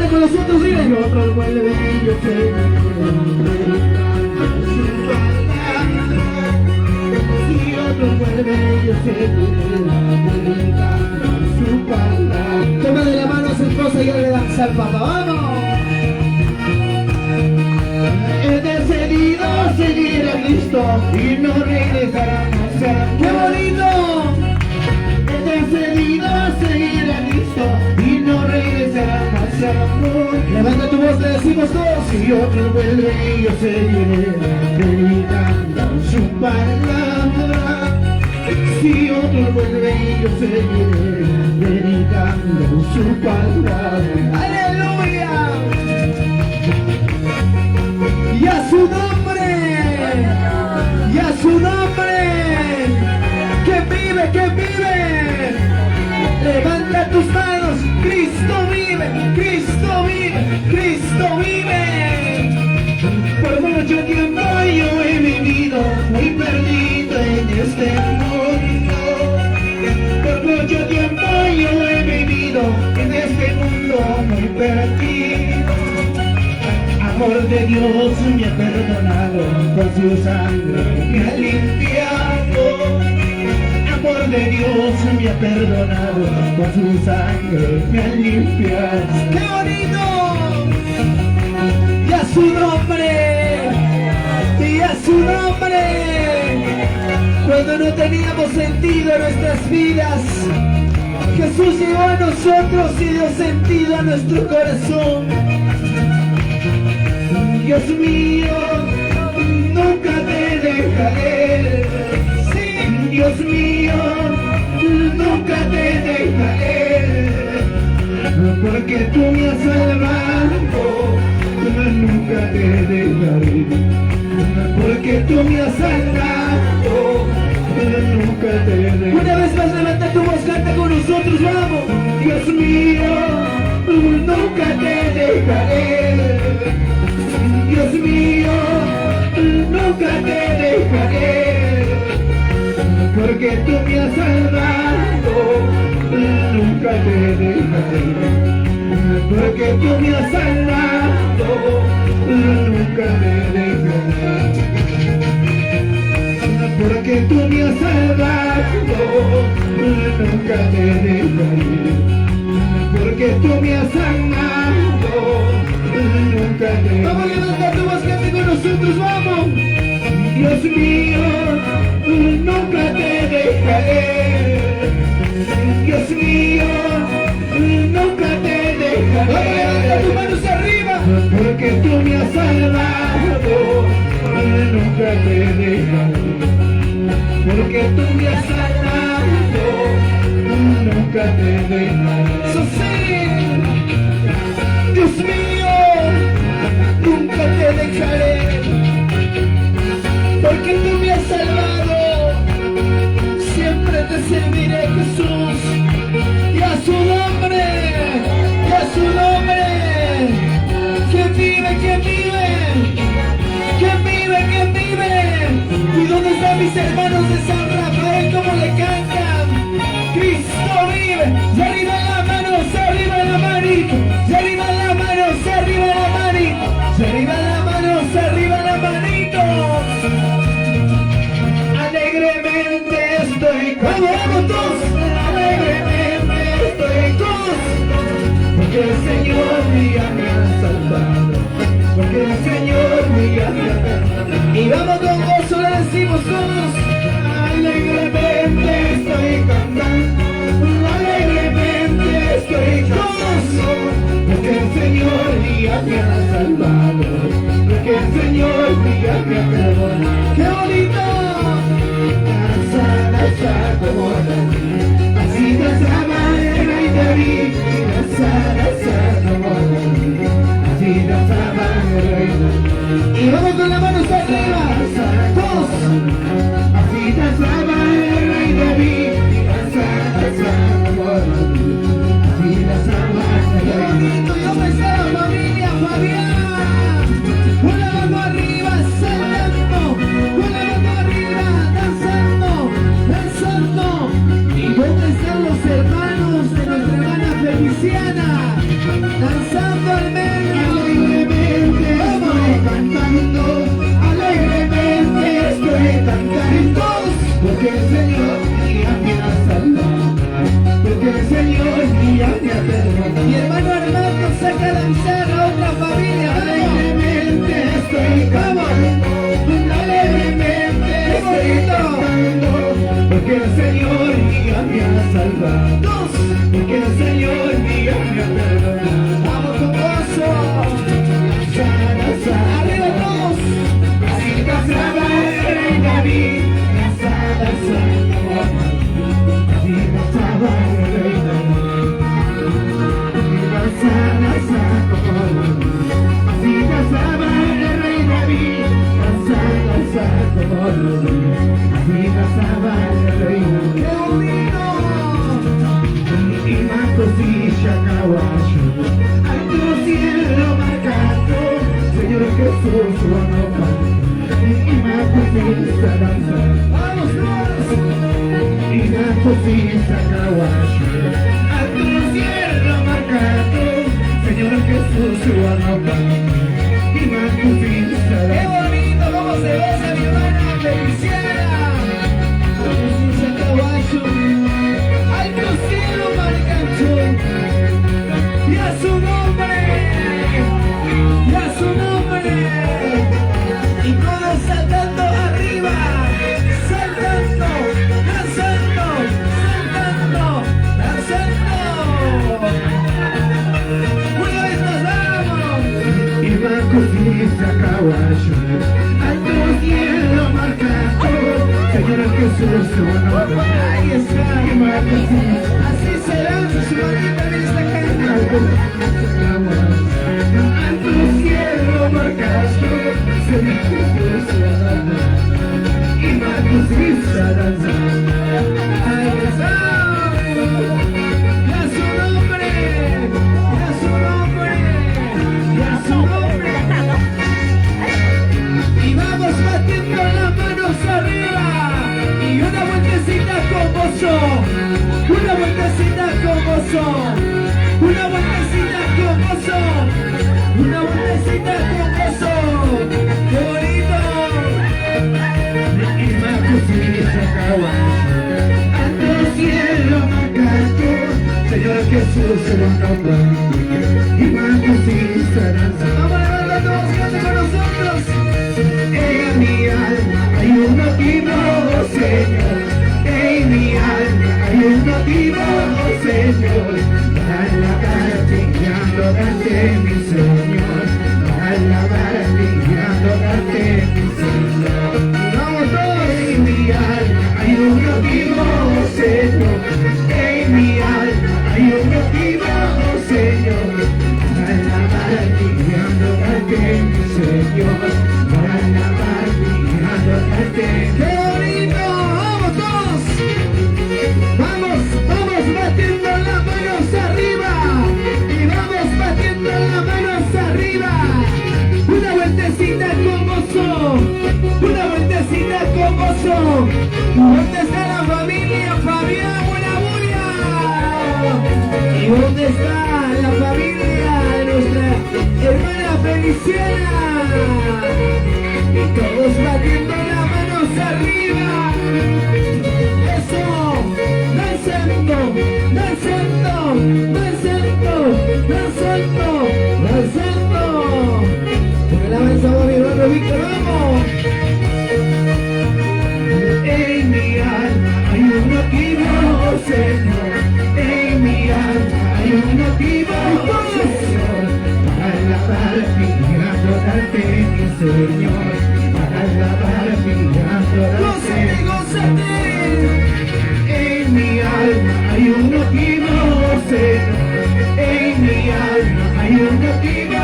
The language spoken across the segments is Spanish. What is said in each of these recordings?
canta con nosotros, dile. Y otros vuelven y yo seguiré. Y otros vuelven y yo seguiré. Su palabra. Toma de la mano a su esposa y le danza al papá. ¡Vamos! He decidido seguir a Cristo y no regresar más a... ¡Qué bonito! He decidido seguir a Cristo y no regresar más al amor. Levanta tu voz, le decimos todos. Si otro vuelve y yo seguiré predicando su palabra. Si otro vuelve y yo seguiré predicando su palabra. ¡Aleluya! ¡Y a su nombre! ¡Y a su nombre! ¡Que vive, que vive! Levanta tus manos. Cristo vive, Cristo vive, Cristo vive. Por mucho tiempo yo he vivido muy perdido en este mundo. Por mucho tiempo yo he vivido en este mundo muy perdido. Amor de Dios me ha perdonado, con su sangre me ha limpiado. Amor de Dios me ha perdonado, con su sangre me ha limpiado. ¡Qué bonito! Y a su nombre, y a su nombre. Cuando no teníamos sentido en nuestras vidas, Jesús llegó a nosotros y dio sentido a nuestro corazón. Dios mío, nunca te dejaré. Sí, Dios mío, nunca te dejaré. Porque tú me has salvado, nunca te dejaré. Porque tú me has salvado, nunca te dejaré. Una vez más levanta tu voz, canta con nosotros, vamos. Dios mío, nunca te dejaré. Dios mío, nunca te dejaré, porque tú me has salvado, nunca te dejaré, porque tú me has salvado, nunca te dejaré, porque tú me has salvado, nunca te dejaré, porque tú me has salvado. Vamos a levantar tu voz, cante con nosotros, vamos. Dios mío, nunca te dejaré. Dios mío, nunca te dejaré. Vamos, levanta tus manos arriba. Porque tú me has salvado, nunca te dejaré. Porque tú me has salvado, nunca te dejaré. So sing. Dios mío, nunca te dejaré, porque tú me has salvado, siempre te serviré, Jesús, y a su nombre, y a su nombre, que vive, que vive, que vive, que vive. ¿Y dónde están mis hermanos de San Rafael? ¿Cómo le cantan? Cristo vive. Y arriba la mano, arriba la manito, y arriba la mano, arriba la manito, y arriba la mano, arriba la manito. Alegremente estoy con todos, alegremente estoy con, porque el Señor ya me ha salvado, porque el Señor ya me ha salvado. Y vamos con gozo, le decimos todos, alegremente estoy cantando, alegremente estoy gozo, porque el Señor ya me ha salvado, porque el Señor ya me ha perdonado. ¡Qué bonito! Danza, danza como David, así danzaba el rey David. Danza, danza como David, así danzaba el rey David. Y vamos con las manos arriba, todos. Así danzaba el rey David. Danza, danza como David, así danzaba el rey David. Yo me estaba familia Fabián. Una mano arriba, saltando. está danzando otra familia? Alegremente estoy cantando, alegremente estoy cantando, porque el Señor ya me ha salvado, porque el Señor ya me ha perdonado. Vamos con gozo, arriba todos, así pasaba el rey David, así pasaba el rey David, así pasaba el rey David, así pasaba el rey David. Y más cosilla caballo, alto cielo marcado, Señor Jesús su honor. Y más cosilla danza, vamos todos. Y más cosilla caballo, alto cielo marcado, Señor Jesús su honor. Y más cosilla danza. ¡Qué bonito! ¿Cómo se goza mi hermana Feliciana? Alto cielo caballo, alto cielo marcado, y a su nombre, y a su nombre, y todos saltando arriba, saltando, danzando, saltando, danzando. Una vez más vamos. Y va cosita caballo, alto cielo marcado, Señor Jesús su honor. Ahí está. Así se danza, su manita también está cantando. Alto cielo marcado, Señor Jesús su honor. Y Marcos Vista danza. Ahí está. Y a su nombre, y a su nombre, y a su nombre. Y vamos batiendo las manos arriba. Y una vueltecita con gozo, una vueltecita con gozo, una vueltecita con gozo, una vueltecita con gozo. ¡Qué bonito! Y más cosita caballo, alto cielo marcado, Señor Jesús se lo nombra. Y más cosita danza. Vamos a levantar todos, canten con nosotros. En mi alma hay un motivo, Señor. En mi alma hay un motivo, Señor, para alabarte y adorarte, mi Señor, para alabarte y adorarte, mi Señor. Vamos todos. En mi alma hay un motivo, Señor. En mi alma hay un motivo, Señor, para alabarte y adorarte, mi Señor, para alabarte y adorarte. ¡Qué bonito! ¡Vamos todos! Vamos, vamos batiendo las manos arriba. Y vamos batiendo las manos arriba. Una vueltecita con gozo. Una vueltecita con gozo. ¿Dónde está la familia Fabián? ¡Buena bulla! ¿Y dónde está la familia de nuestra hermana Feliciana? Y todos batiendo las manos arriba. Eso, danzando, danzando, danzando, danzando, danzando. Porque la avanzamos mi hermano Víctor, vamos. En mi alma hay un motivo, Señor. En mi alma hay un motivo, Señor, para alabarte y adorarte, mi Señor, para alabarte y adorarte. ¡Gózate! En mi alma hay un motivo, Señor. En mi alma hay un motivo,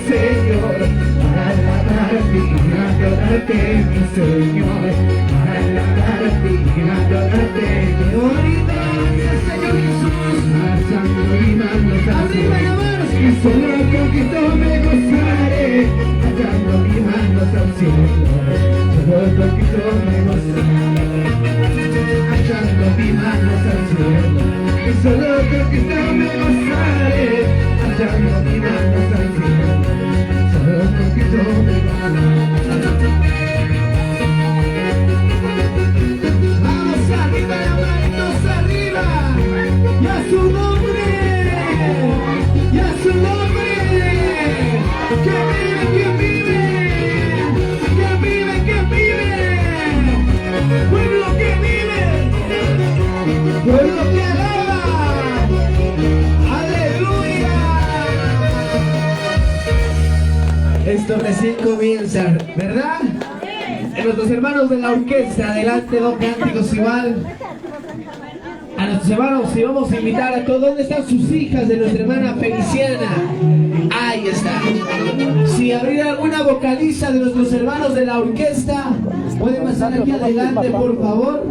Señor, para alabarte y adorarte, mi Señor, para alabarte y adorarte. ¡Qué bonito es, Señor Jesús! Marchando y manos arriba la manos, y solo con Cristo me gozaré, alzando mis manos al cielo. Solo con Cristo me gozaré, alzando mis manos al cielo. Y solo con Cristo me gozaré, alzando mis manos al cielo. Solo con Cristo me gozaré. Vamos arriba, las manos arriba. Y a su nombre, y a su nombre. Esto recién comienza, ¿verdad? Nuestros hermanos de la orquesta, adelante, dos cánticos igual. A nuestros hermanos, y vamos a invitar a todos. ¿Dónde están sus hijas de nuestra hermana Feliciana? Ahí está. Si habría alguna vocalista de nuestros hermanos de la orquesta, pueden pasar aquí adelante, por favor.